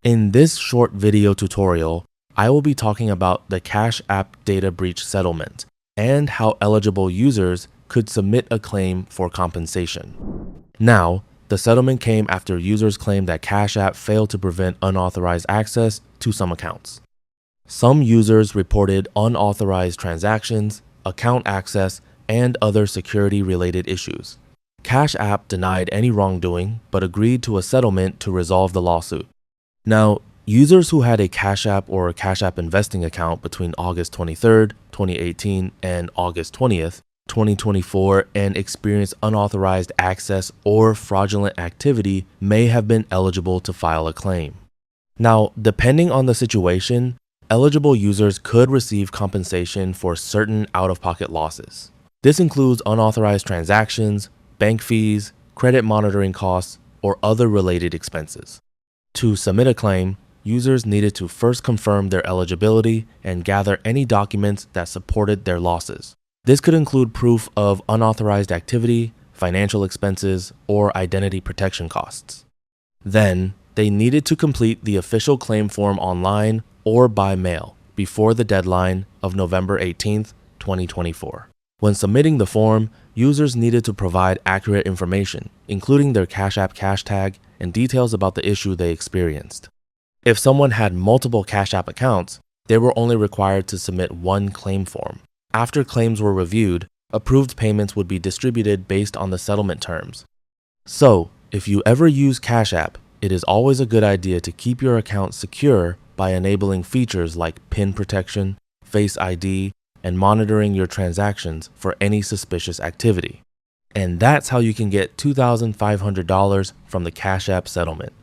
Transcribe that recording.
In this short video tutorial, I will be talking about the Cash App data breach settlement and how eligible users could submit a claim for compensation. Now, the settlement came after users claimed that Cash App failed to prevent unauthorized access to some accounts. Some users reported unauthorized transactions, account access, and other security-related issues. Cash App denied any wrongdoing but agreed to a settlement to resolve the lawsuit. Now, users who had a Cash App or Cash App investing account between August 23rd, 2018 and August 20th, 2024 and experienced unauthorized access or fraudulent activity may have been eligible to file a claim. Now, depending on the situation, eligible users could receive compensation for certain out-of-pocket losses. This includes unauthorized transactions, bank fees, credit monitoring costs, or other related expenses. To submit a claim, users needed to first confirm their eligibility and gather any documents that supported their losses. This could include proof of unauthorized activity, financial expenses, or identity protection costs. Then, they needed to complete the official claim form online or by mail before the deadline of November 18th, 2024. When submitting the form, users needed to provide accurate information, including their Cash App cash tag and details about the issue they experienced. If someone had multiple Cash App accounts, they were only required to submit one claim form. After claims were reviewed, approved payments would be distributed based on the settlement terms. So, if you ever use Cash App, it is always a good idea to keep your account secure by enabling features like PIN protection, Face ID, and monitoring your transactions for any suspicious activity. And that's how you can get $2,500 from the Cash App settlement.